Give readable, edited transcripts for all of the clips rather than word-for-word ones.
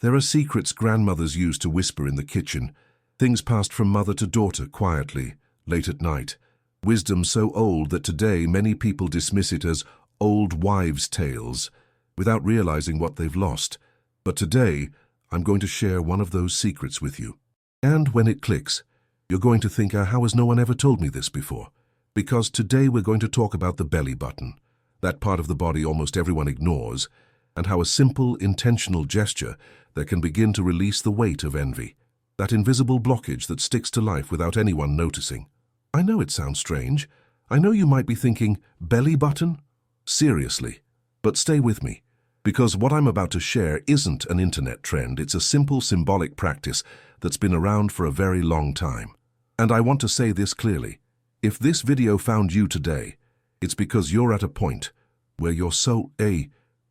There are secrets grandmothers used to whisper in the kitchen, things passed from mother to daughter quietly, late at night. Wisdom so old that today many people dismiss it as old wives' tales, without realizing what they've lost. But today, I'm going to share one of those secrets with you. And when it clicks, you're going to think, how has no one ever told me this before? Because today we're going to talk about the belly button, that part of the body almost everyone ignores, and how a simple, intentional gesture that can begin to release the weight of envy, that invisible blockage that sticks to life without anyone noticing. I know it sounds strange. I know you might be thinking, belly button? Seriously. But stay with me, because what I'm about to share isn't an internet trend. It's a simple symbolic practice that's been around for a very long time. And I want to say this clearly. If this video found you today, it's because you're at a point where your soul,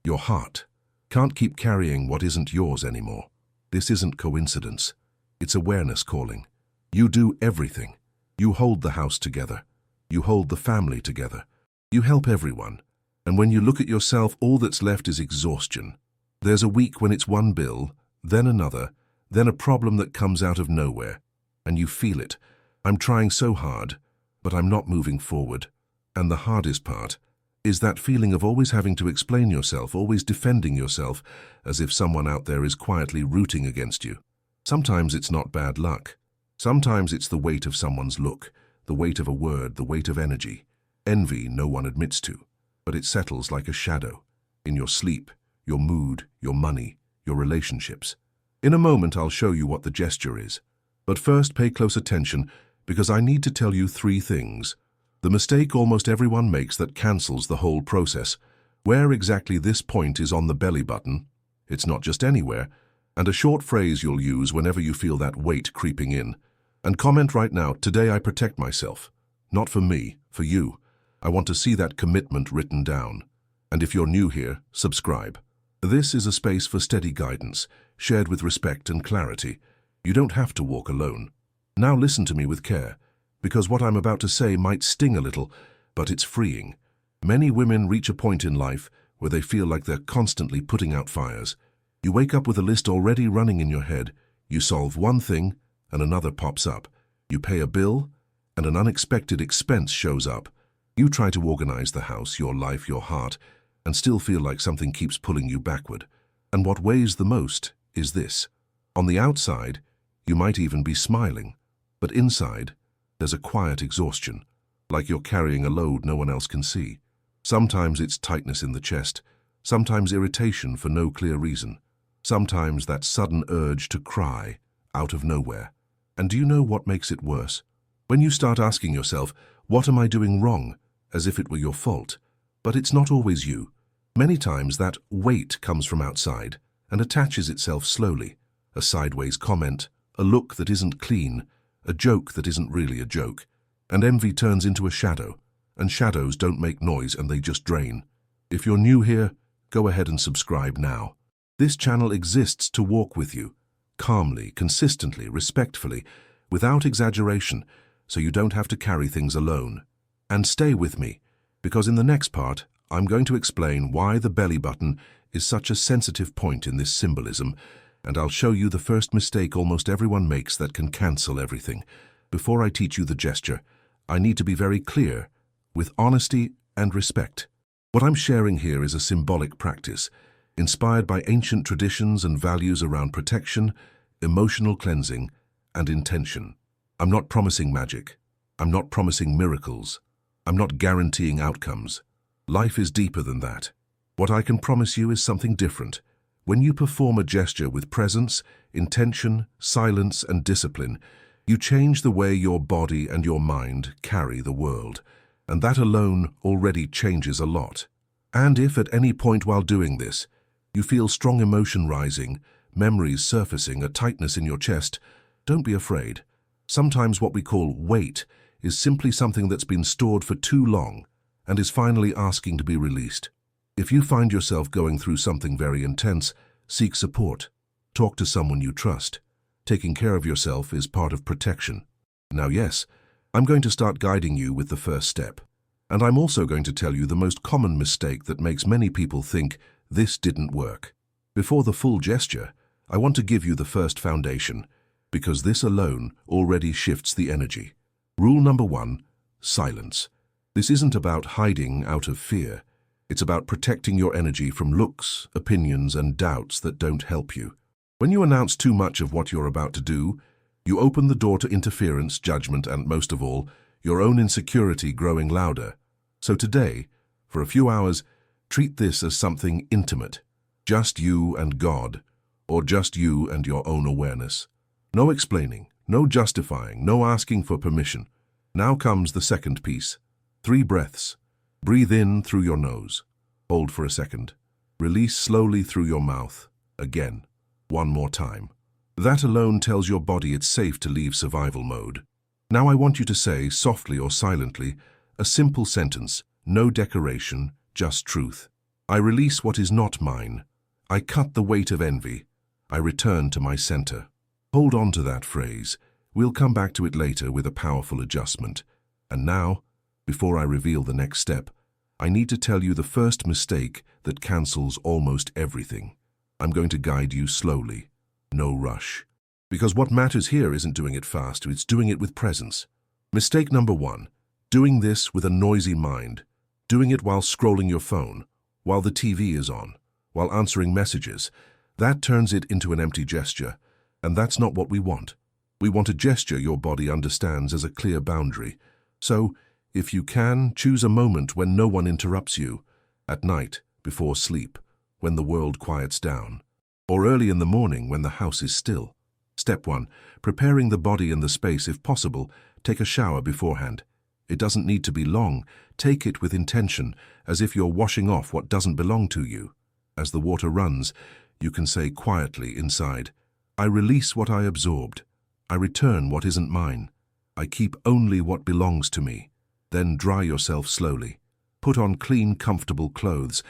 your heart, can't keep carrying what isn't yours anymore. This isn't coincidence. It's awareness calling. You do everything. You hold the house together. You hold the family together. You help everyone. And when you look at yourself, all that's left is exhaustion. There's a week when it's one bill, then another, then a problem that comes out of nowhere. And you feel it. I'm trying so hard, but I'm not moving forward. And the hardest part is that feeling of always having to explain yourself, always defending yourself, as if someone out there is quietly rooting against you. Sometimes it's not bad luck. Sometimes it's the weight of someone's look, the weight of a word, the weight of energy. Envy no one admits to, but it settles like a shadow. In your sleep, your mood, your money, your relationships. In a moment I'll show you what the gesture is. But first pay close attention, because I need to tell you 3 things. The mistake almost everyone makes that cancels the whole process. Where exactly this point is on the belly button. It's not just anywhere. And a short phrase you'll use whenever you feel that weight creeping in. And comment right now, today I protect myself. Not for me, for you. I want to see that commitment written down. And if you're new here, subscribe. This is a space for steady guidance, shared with respect and clarity. You don't have to walk alone. Now listen to me with care, because what I'm about to say might sting a little, but it's freeing. Many women reach a point in life where they feel like they're constantly putting out fires. You wake up with a list already running in your head. You solve one thing, and another pops up. You pay a bill, and an unexpected expense shows up. You try to organize the house, your life, your heart, and still feel like something keeps pulling you backward. And what weighs the most is this. On the outside, you might even be smiling, but inside, there's a quiet exhaustion, like you're carrying a load no one else can see. Sometimes it's tightness in the chest, sometimes irritation for no clear reason, sometimes that sudden urge to cry out of nowhere. And do you know what makes it worse? When you start asking yourself, what am I doing wrong, as if it were your fault? But it's not always you. Many times that weight comes from outside and attaches itself slowly. A sideways comment, a look that isn't clean, a joke that isn't really a joke. And envy turns into a shadow, and shadows don't make noise and they just drain. If you're new here, go ahead and subscribe now. This channel exists to walk with you, calmly, consistently, respectfully, without exaggeration, so you don't have to carry things alone. And stay with me, because in the next part, I'm going to explain why the belly button is such a sensitive point in this symbolism, and I'll show you the first mistake almost everyone makes that can cancel everything. Before I teach you the gesture, I need to be very clear, with honesty and respect. What I'm sharing here is a symbolic practice, inspired by ancient traditions and values around protection, emotional cleansing, and intention. I'm not promising magic. I'm not promising miracles. I'm not guaranteeing outcomes. Life is deeper than that. What I can promise you is something different. When you perform a gesture with presence, intention, silence, and discipline, you change the way your body and your mind carry the world. And that alone already changes a lot. And if at any point while doing this, you feel strong emotion rising, memories surfacing, a tightness in your chest, don't be afraid. Sometimes what we call weight is simply something that's been stored for too long and is finally asking to be released. If you find yourself going through something very intense, seek support. Talk to someone you trust. Taking care of yourself is part of protection. Now yes, I'm going to start guiding you with the first step. And I'm also going to tell you the most common mistake that makes many people think this didn't work. Before the full gesture, I want to give you the first foundation, because this alone already shifts the energy. Rule number 1, silence. This isn't about hiding out of fear. It's about protecting your energy from looks, opinions, and doubts that don't help you. When you announce too much of what you're about to do, you open the door to interference, judgment, and most of all, your own insecurity growing louder. So today, for a few hours, treat this as something intimate. Just you and God, or just you and your own awareness. No explaining, no justifying, no asking for permission. Now comes the second piece. 3 breaths. Breathe in through your nose. Hold for a second. Release slowly through your mouth. Again. 1 more time. That alone tells your body it's safe to leave survival mode. Now I want you to say, softly or silently, a simple sentence. No decoration, just truth. I release what is not mine. I cut the weight of envy. I return to my center. Hold on to that phrase. We'll come back to it later with a powerful adjustment. And now, before I reveal the next step, I need to tell you the first mistake that cancels almost everything. I'm going to guide you slowly. No rush. Because what matters here isn't doing it fast, it's doing it with presence. Mistake number 1, doing this with a noisy mind. Doing it while scrolling your phone, while the TV is on, while answering messages. That turns it into an empty gesture, and that's not what we want. We want a gesture your body understands as a clear boundary. So, if you can, choose a moment when no one interrupts you. At night, before sleep, when the world quiets down. Or early in the morning when the house is still. Step 1, preparing the body and the space if possible. Take a shower beforehand. It doesn't need to be long. Take it with intention, as if you're washing off what doesn't belong to you. As the water runs, you can say quietly inside, I release what I absorbed. I return what isn't mine. I keep only what belongs to me. Then dry yourself slowly. Put on clean, comfortable clothes.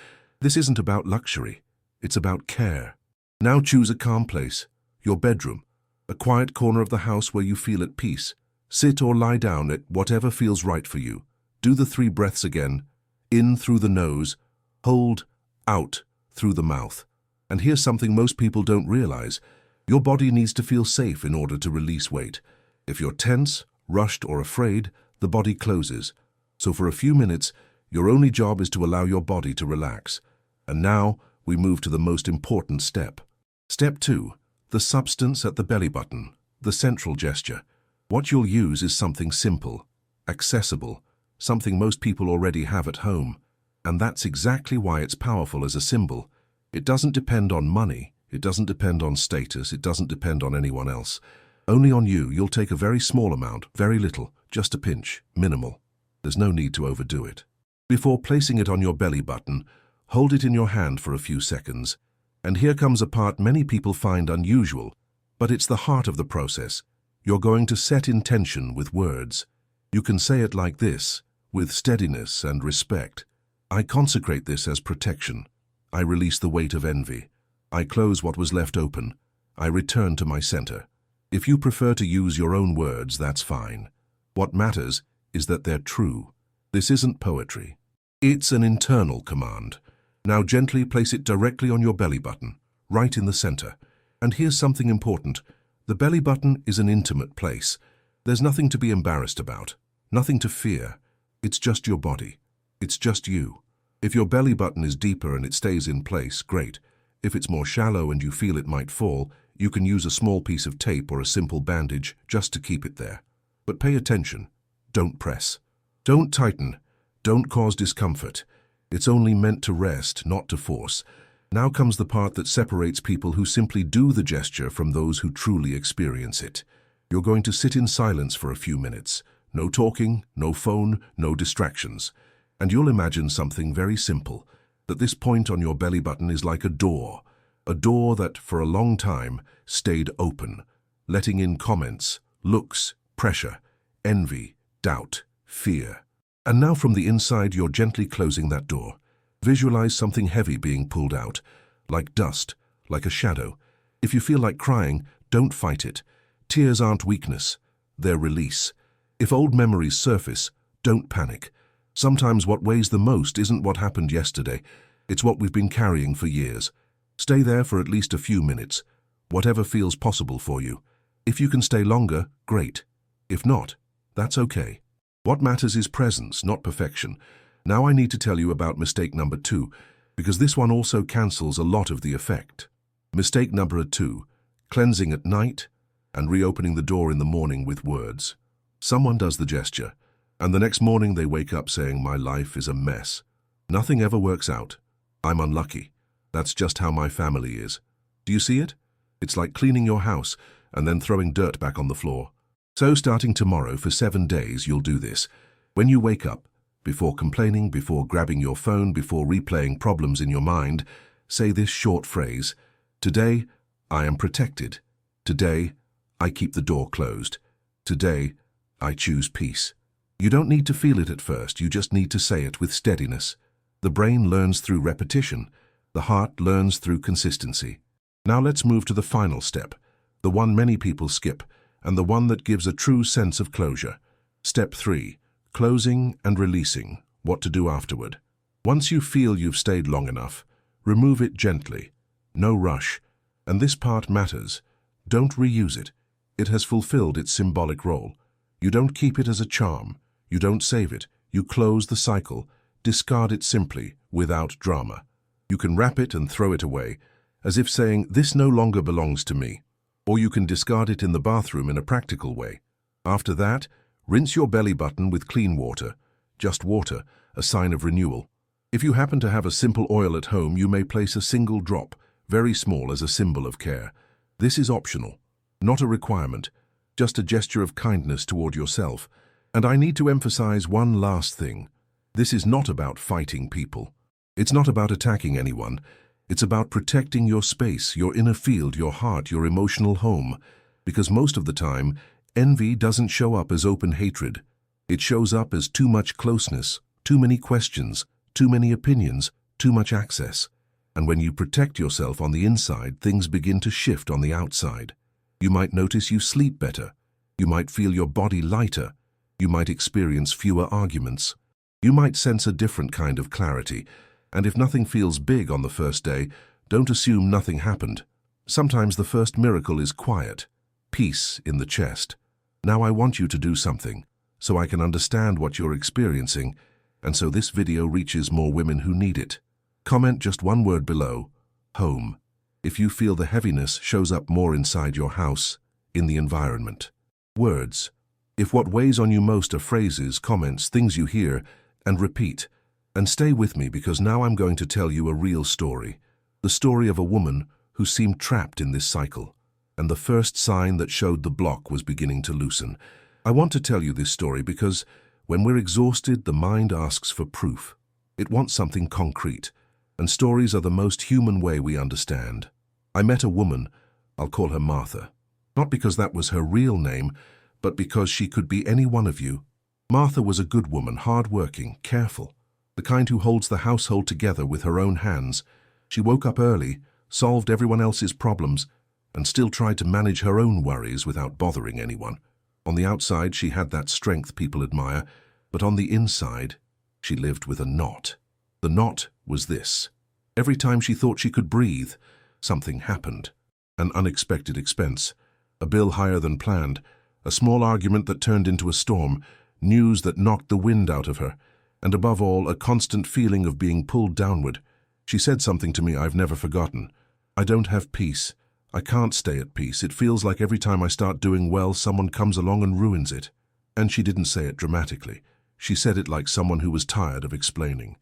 This isn't about luxury. It's about care. Now choose a calm place. Your bedroom. A quiet corner of the house where you feel at peace. Sit or lie down at whatever feels right for you. Do the 3 breaths again. In through the nose. Hold. Out through the mouth. And here's something most people don't realize. Your body needs to feel safe in order to release weight. If you're tense, rushed, or afraid, the body closes. So for a few minutes, your only job is to allow your body to relax. And now, we move to the most important step. Step 2. The substance at the belly button. The central gesture. What you'll use is something simple, accessible, something most people already have at home. And that's exactly why it's powerful as a symbol. It doesn't depend on money, it doesn't depend on status, it doesn't depend on anyone else. Only on you. You'll take a very small amount, very little, just a pinch, minimal. There's no need to overdo it. Before placing it on your belly button, hold it in your hand for a few seconds. And here comes a part many people find unusual, but it's the heart of the process. You're going to set intention with words. You can say it like this, with steadiness and respect. I consecrate this as protection. I release the weight of envy. I close what was left open. I return to my center. If you prefer to use your own words, that's fine. What matters is that they're true. This isn't poetry. It's an internal command. Now gently place it directly on your belly button, right in the center. And here's something important. The belly button is an intimate place. There's nothing to be embarrassed about, nothing to fear. It's just your body. It's just you. If your belly button is deeper and it stays in place, great. If it's more shallow and you feel it might fall, you can use a small piece of tape or a simple bandage just to keep it there. But pay attention. Don't press. Don't tighten. Don't cause discomfort. It's only meant to rest, not to force. Now comes the part that separates people who simply do the gesture from those who truly experience it. You're going to sit in silence for a few minutes. No talking, no phone, no distractions. And you'll imagine something very simple, that this point on your belly button is like a door that, for a long time, stayed open, letting in comments, looks, pressure, envy, doubt, fear. And now from the inside, you're gently closing that door. Visualize something heavy being pulled out, like dust, like a shadow. If you feel like crying, don't fight it. Tears aren't weakness, they're release. If old memories surface, don't panic. Sometimes what weighs the most isn't what happened yesterday, it's what we've been carrying for years. Stay there for at least a few minutes. Whatever feels possible for you. If you can stay longer, great. If not, that's okay. What matters is presence, not perfection. Now I need to tell you about mistake number 2, because this one also cancels a lot of the effect. Mistake number 2, cleansing at night and reopening the door in the morning with words. Someone does the gesture, and the next morning they wake up saying, "My life is a mess. Nothing ever works out. I'm unlucky. That's just how my family is." Do you see it? It's like cleaning your house and then throwing dirt back on the floor. So starting tomorrow for 7 days, you'll do this. When you wake up, before complaining, before grabbing your phone, before replaying problems in your mind, say this short phrase: "Today, I am protected. Today, I keep the door closed. Today, I choose peace." You don't need to feel it at first, you just need to say it with steadiness. The brain learns through repetition. The heart learns through consistency. Now let's move to the final step, the one many people skip, and the one that gives a true sense of closure. Step 3, closing and releasing, what to do afterward. Once you feel you've stayed long enough, remove it gently. No rush. And this part matters. Don't reuse it. It has fulfilled its symbolic role. You don't keep it as a charm. You don't save it. You close the cycle. Discard it simply, without drama. You can wrap it and throw it away, as if saying, "This no longer belongs to me." Or you can discard it in the bathroom in a practical way. After that, rinse your belly button with clean water. Just water, a sign of renewal. If you happen to have a simple oil at home, you may place a single drop, very small, as a symbol of care. This is optional, not a requirement, just a gesture of kindness toward yourself. And I need to emphasize one last thing. This is not about fighting people. It's not about attacking anyone. It's about protecting your space, your inner field, your heart, your emotional home. Because most of the time, envy doesn't show up as open hatred. It shows up as too much closeness, too many questions, too many opinions, too much access. And when you protect yourself on the inside, things begin to shift on the outside. You might notice you sleep better. You might feel your body lighter. You might experience fewer arguments. You might sense a different kind of clarity. And if nothing feels big on the first day, don't assume nothing happened. Sometimes the first miracle is quiet, peace in the chest. Now I want you to do something, so I can understand what you're experiencing, and so this video reaches more women who need it. Comment just one word below: home. If you feel the heaviness shows up more inside your house, in the environment. Words. If what weighs on you most are phrases, comments, things you hear and repeat. And stay with me, because now I'm going to tell you a real story. The story of a woman who seemed trapped in this cycle. And the first sign that showed the block was beginning to loosen. I want to tell you this story because when we're exhausted, the mind asks for proof. It wants something concrete. And stories are the most human way we understand. I met a woman, I'll call her Martha. Not because that was her real name, but because she could be any one of you. Martha was a good woman, hard-working, careful. The kind who holds the household together with her own hands. She woke up early, solved everyone else's problems, and still tried to manage her own worries without bothering anyone. On the outside, she had that strength people admire, but on the inside, she lived with a knot. The knot was this. Every time she thought she could breathe, something happened. An unexpected expense, a bill higher than planned, a small argument that turned into a storm, news that knocked the wind out of her, and above all, a constant feeling of being pulled downward. She said something to me I've never forgotten. "I don't have peace. I can't stay at peace. It feels like every time I start doing well, someone comes along and ruins it." And she didn't say it dramatically. She said it like someone who was tired of explaining.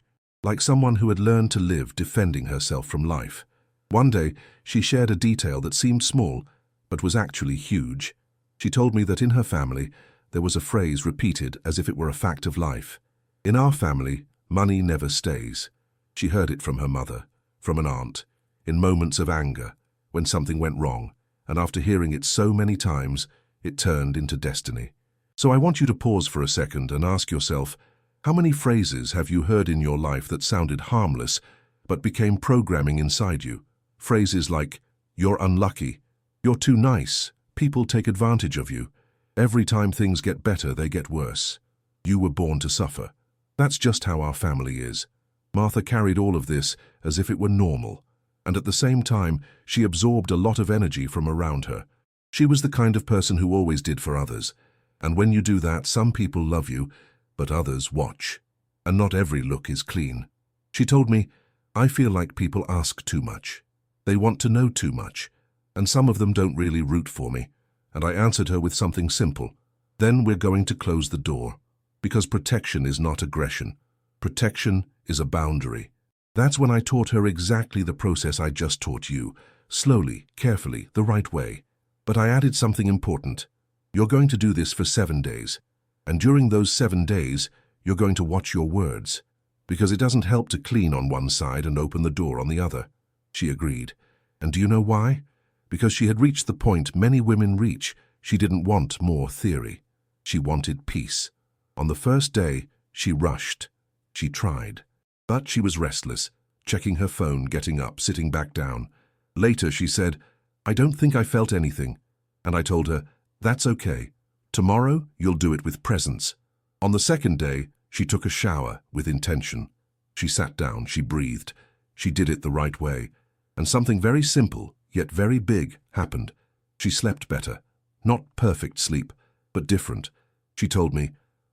Like someone who had learned to live defending herself from life. One day, she shared a detail that seemed small, but was actually huge. She told me that in her family, there was a phrase repeated as if it were a fact of life. "In our family, money never stays." She heard it from her mother, from an aunt, in moments of anger, when something went wrong, and after hearing it so many times, it turned into destiny. So I want you to pause for a second and ask yourself, how many phrases have you heard in your life that sounded harmless, but became programming inside you? Phrases like, "You're unlucky," "You're too nice," "People take advantage of you," "Every time things get better, they get worse," "You were born to suffer." That's just how our family is. Martha carried all of this as if it were normal. and at the same time, she absorbed a lot of energy from around her. She was the kind of person who always did for others. And when you do that, some people love you, but others watch. And not every look is clean. She told me, I feel like people ask too much. They want to know too much, and some of them don't really root for me. And I answered her with something simple. Then we're going to close the door, because protection is not aggression. Protection is a boundary. That's when I taught her exactly the process I just taught you, slowly, carefully, the right way. But I added something important. You're going to do this for 7 days, and during those 7 days, you're going to watch your words, because it doesn't help to clean on one side and open the door on the other. She agreed. And do you know why? Because she had reached the point many women reach. She didn't want more theory. She wanted peace. On the first day, she rushed. She tried. But she was restless, checking her phone, getting up, sitting back down. Later, she said, I don't think I felt anything. And I told her, that's okay. Tomorrow, you'll do it with presence. On the second day, she took a shower with intention. She sat down, she breathed. She did it the right way. And something very simple, yet very big, happened. She slept better. Not perfect sleep, but different. She told me,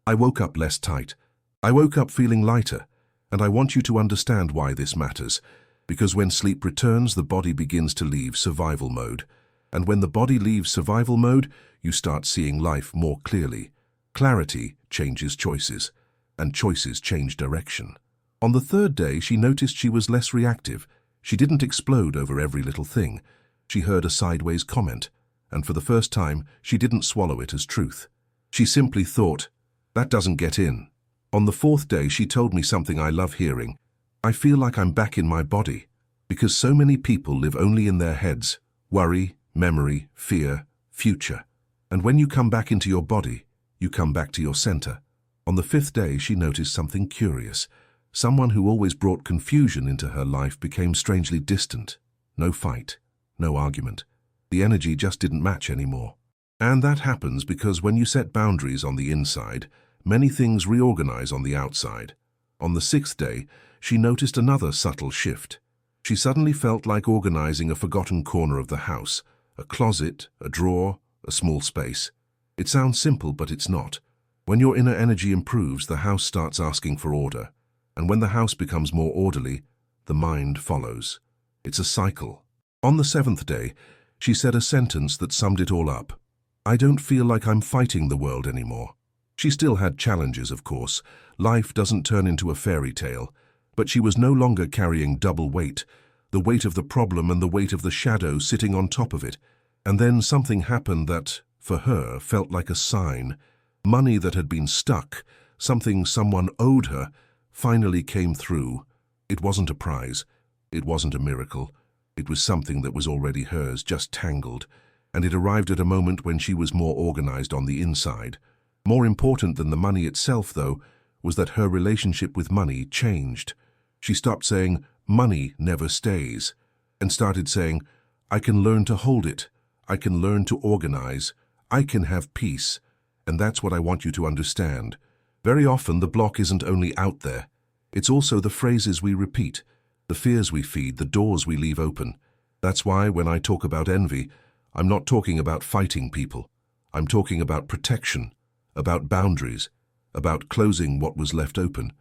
I woke up less tight. I woke up feeling lighter. And I want you to understand why this matters. Because when sleep returns, the body begins to leave survival mode. And when the body leaves survival mode, you start seeing life more clearly. Clarity changes choices, and choices change direction. On the third day, she noticed she was less reactive. She didn't explode over every little thing. She heard a sideways comment, and for the first time, she didn't swallow it as truth. She simply thought, that doesn't get in. On the fourth day, she told me something I love hearing. I feel like I'm back in my body, because so many people live only in their heads. Worry, memory, fear, future. And when you come back into your body, you come back to your center. On the fifth day, she noticed something curious. Someone who always brought confusion into her life became strangely distant. No fight, no argument. The energy just didn't match anymore. And that happens because when you set boundaries on the inside, many things reorganize on the outside. On the sixth day, she noticed another subtle shift. She suddenly felt like organizing a forgotten corner of the house, a closet, a drawer, a small space. It sounds simple, but it's not. When your inner energy improves, the house starts asking for order. And when the house becomes more orderly, the mind follows. It's a cycle. On the seventh day, she said a sentence that summed it all up. I don't feel like I'm fighting the world anymore. She still had challenges, of course. Life doesn't turn into a fairy tale. But she was no longer carrying double weight, the weight of the problem and the weight of the shadow sitting on top of it. And then something happened that, for her, felt like a sign. Money that had been stuck, something someone owed her, finally came through. It wasn't a prize. It wasn't a miracle. It was something that was already hers, just tangled. And it arrived at a moment when she was more organized on the inside. More important than the money itself, though, was that her relationship with money changed. She stopped saying, money never stays, and started saying, I can learn to hold it. I can learn to organize. I can have peace. And that's what I want you to understand. Very often, the block isn't only out there. It's also the phrases we repeat, the fears we feed, the doors we leave open. That's why when I talk about envy, I'm not talking about fighting people. I'm talking about protection, about boundaries, about closing what was left open.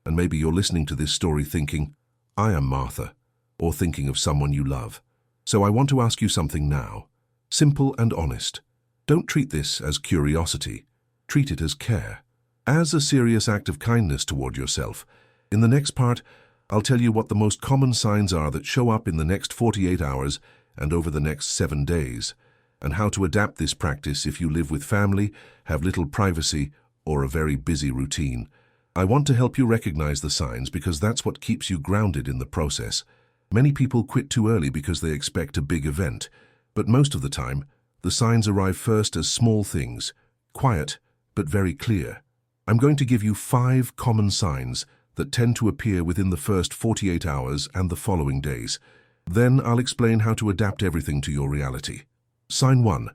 And maybe you're listening to this story thinking, I am Martha, or thinking of someone you love. So I want to ask you something now. Simple and honest. Don't treat this as curiosity. Treat it as care. As a serious act of kindness toward yourself. In the next part, I'll tell you what the most common signs are that show up in the next 48 hours and over the next 7 days, and how to adapt this practice if you live with family, have little privacy, or a very busy routine. I want to help you recognize the signs because that's what keeps you grounded in the process. Many people quit too early because they expect a big event, but most of the time, the signs arrive first as small things, quiet but very clear. I'm going to give you 5 common signs that tend to appear within the first 48 hours and the following days. Then I'll explain how to adapt everything to your reality. Sign 1.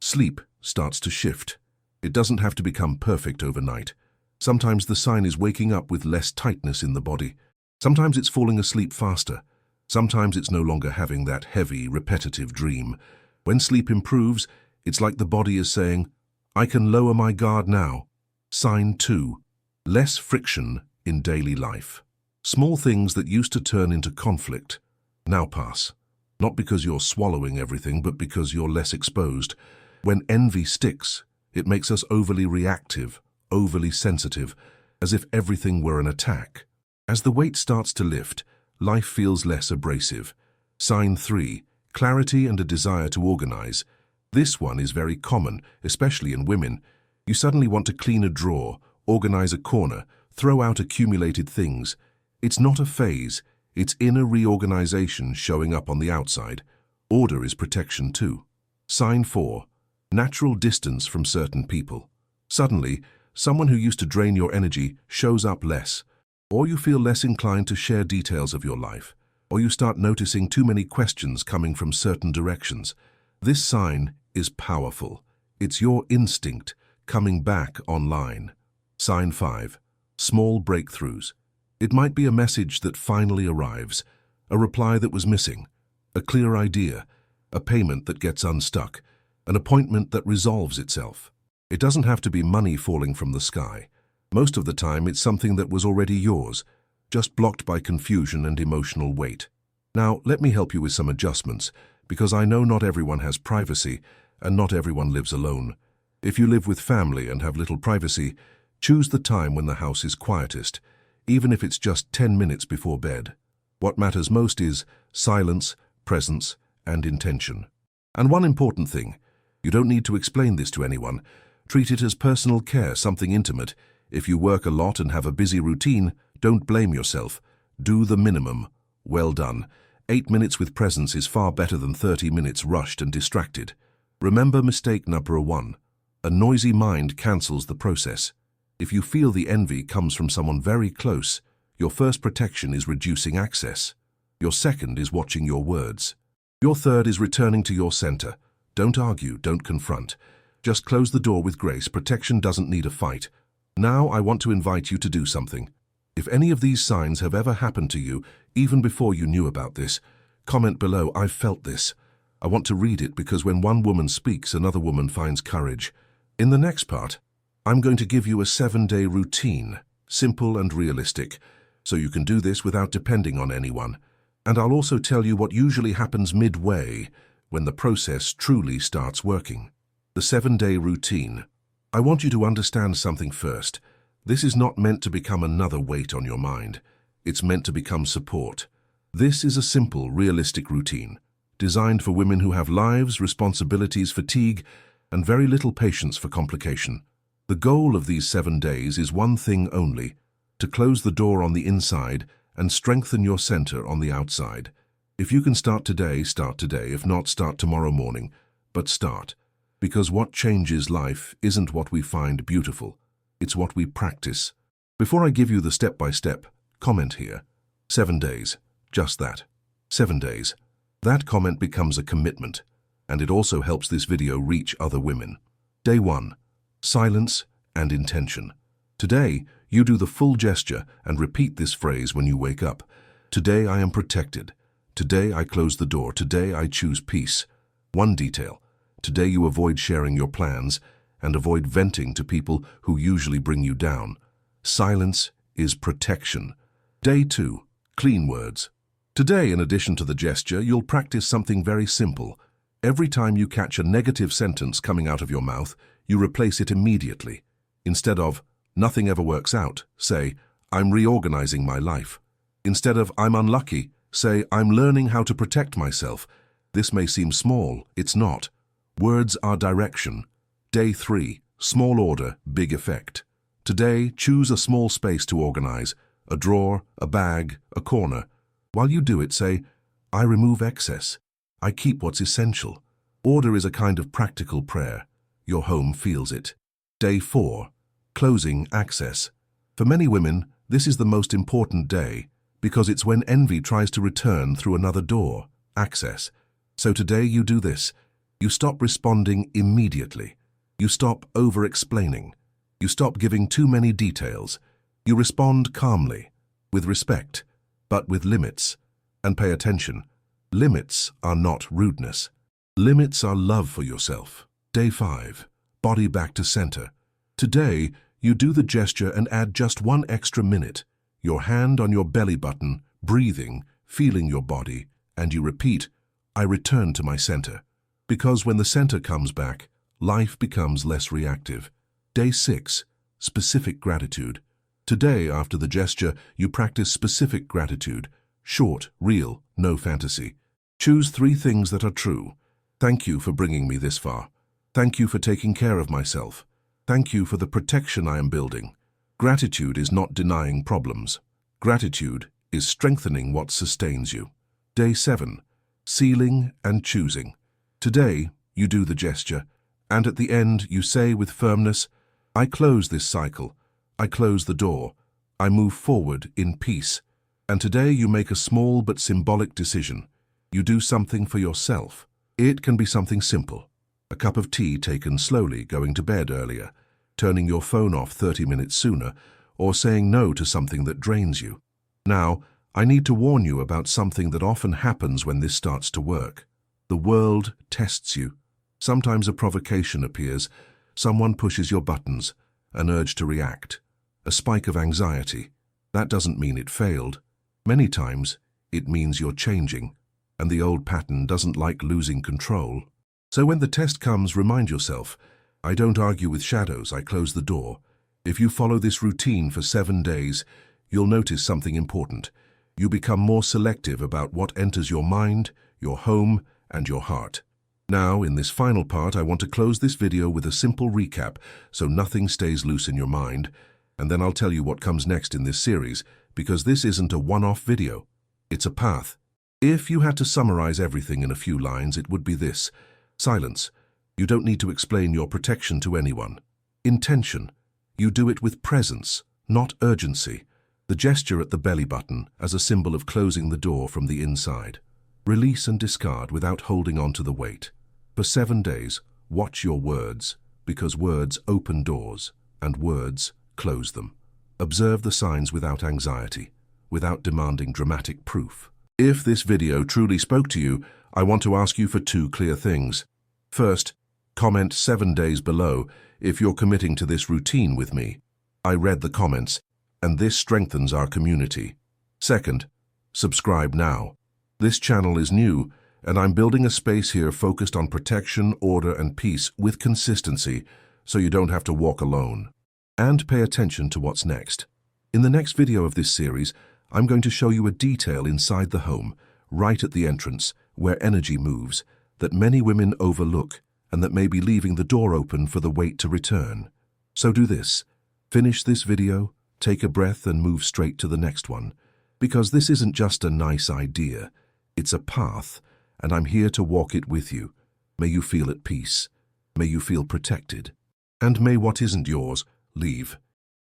Sleep starts to shift. It doesn't have to become perfect overnight. Sometimes the sign is waking up with less tightness in the body. Sometimes it's falling asleep faster. Sometimes it's no longer having that heavy, repetitive dream. When sleep improves, it's like the body is saying, I can lower my guard now. Sign 2. Less friction in daily life. Small things that used to turn into conflict now pass. Not because you're swallowing everything, but because you're less exposed. When envy sticks, it makes us overly reactive, overly sensitive, as if everything were an attack. As the weight starts to lift, life feels less abrasive. Sign 3. Clarity and a desire to organize. This one is very common, especially in women. You suddenly want to clean a drawer, organize a corner, throw out accumulated things. It's not a phase, it's inner reorganization showing up on the outside. Order is protection too. Sign 4. Natural distance from certain people. Suddenly, someone who used to drain your energy shows up less, or you feel less inclined to share details of your life, or you start noticing too many questions coming from certain directions. This sign is powerful. It's your instinct coming back online. Sign 5. Small breakthroughs. It might be a message that finally arrives, a reply that was missing, a clear idea, a payment that gets unstuck, an appointment that resolves itself. It doesn't have to be money falling from the sky. Most of the time, it's something that was already yours, just blocked by confusion and emotional weight. Now, let me help you with some adjustments, because I know not everyone has privacy, and not everyone lives alone. If you live with family and have little privacy, choose the time when the house is quietest, even if it's just 10 minutes before bed. What matters most is silence, presence, and intention. And one important thing, you don't need to explain this to anyone. Treat it as personal care, something intimate. If you work a lot and have a busy routine, don't blame yourself. Do the minimum. Well done. 8 minutes with presence is far better than 30 minutes rushed and distracted. Remember mistake number 1. A noisy mind cancels the process. If you feel the envy comes from someone very close, your first protection is reducing access. Your second is watching your words. Your third is returning to your center. Don't argue, don't confront. Just close the door with grace. Protection doesn't need a fight. Now I want to invite you to do something. If any of these signs have ever happened to you, even before you knew about this, comment below, I've felt this. I want to read it because when one woman speaks, another woman finds courage. In the next part, I'm going to give you a 7-day routine, simple and realistic, so you can do this without depending on anyone. And I'll also tell you what usually happens midway when the process truly starts working. The 7-day routine. I want you to understand something first. This is not meant to become another weight on your mind. It's meant to become support. This is a simple, realistic routine, designed for women who have lives, responsibilities, fatigue, and very little patience for complication. The goal of these 7 days is one thing only, to close the door on the inside and strengthen your center on the outside. If you can start today, start today. If not, start tomorrow morning. But start. Because what changes life isn't what we find beautiful. It's what we practice. Before I give you the step-by-step, comment here. 7 days. Just that. 7 days. That comment becomes a commitment, and it also helps this video reach other women. Day 1. Silence and intention. Today, you do the full gesture and repeat this phrase when you wake up. Today I am protected. Today I close the door. Today I choose peace. One detail. Today you avoid sharing your plans and avoid venting to people who usually bring you down. Silence is protection. Day 2. Clean words. Today, in addition to the gesture, you'll practice something very simple. Every time you catch a negative sentence coming out of your mouth, you replace it immediately. Instead of, nothing ever works out, say, I'm reorganizing my life. Instead of, I'm unlucky, say, I'm learning how to protect myself. This may seem small, it's not. Words are direction. Day 3. Small order, big effect. Today, choose a small space to organize, a drawer, a bag, a corner. While you do it, say, I remove excess. I keep what's essential. Order is a kind of practical prayer. Your home feels it. Day 4. Closing access. For many women, this is the most important day because it's when envy tries to return through another door, access. So today you do this. You stop responding immediately. You stop over-explaining. You stop giving too many details. You respond calmly, with respect, but with limits. And pay attention. Limits are not rudeness. Limits are love for yourself. Day 5. Body back to center. Today, you do the gesture and add just 1 extra minute. Your hand on your belly button, breathing, feeling your body, and you repeat, I return to my center. Because when the center comes back, life becomes less reactive. Day 6. Specific gratitude. Today, after the gesture, you practice specific gratitude. Short, real, no fantasy. Choose 3 things that are true. Thank you for bringing me this far. Thank you for taking care of myself. Thank you for the protection I am building. Gratitude is not denying problems. Gratitude is strengthening what sustains you. Day 7. Sealing and choosing. Today, you do the gesture, and at the end you say with firmness, I close this cycle. I close the door. I move forward in peace. And today you make a small but symbolic decision. You do something for yourself. It can be something simple. A cup of tea taken slowly, going to bed earlier, turning your phone off 30 minutes sooner, or saying no to something that drains you. Now, I need to warn you about something that often happens when this starts to work. The world tests you. Sometimes a provocation appears, someone pushes your buttons, an urge to react, a spike of anxiety. That doesn't mean it failed. Many times, it means you're changing, and the old pattern doesn't like losing control. So when the test comes, remind yourself, I don't argue with shadows, I close the door. If you follow this routine for 7 days, you'll notice something important. You become more selective about what enters your mind, your home, and your heart. Now, in this final part, I want to close this video with a simple recap so nothing stays loose in your mind, and then I'll tell you what comes next in this series, because this isn't a one-off video. It's a path. If you had to summarize everything in a few lines, it would be this. Silence. You don't need to explain your protection to anyone. Intention. You do it with presence, not urgency. The gesture at the belly button as a symbol of closing the door from the inside. Release and discard without holding on to the weight. For 7 days, watch your words, because words open doors, and words close them. Observe the signs without anxiety, without demanding dramatic proof. If this video truly spoke to you, I want to ask you for 2 clear things. First, comment 7 days below if you're committing to this routine with me. I read the comments, and this strengthens our community. Second, subscribe now. This channel is new, and I'm building a space here focused on protection, order, and peace with consistency, so you don't have to walk alone. And pay attention to what's next. In the next video of this series, I'm going to show you a detail inside the home, right at the entrance, where energy moves, that many women overlook, and that may be leaving the door open for the weight to return. So do this. Finish this video, take a breath, and move straight to the next one. Because this isn't just a nice idea. It's a path, and I'm here to walk it with you. May you feel at peace. May you feel protected. And may what isn't yours leave.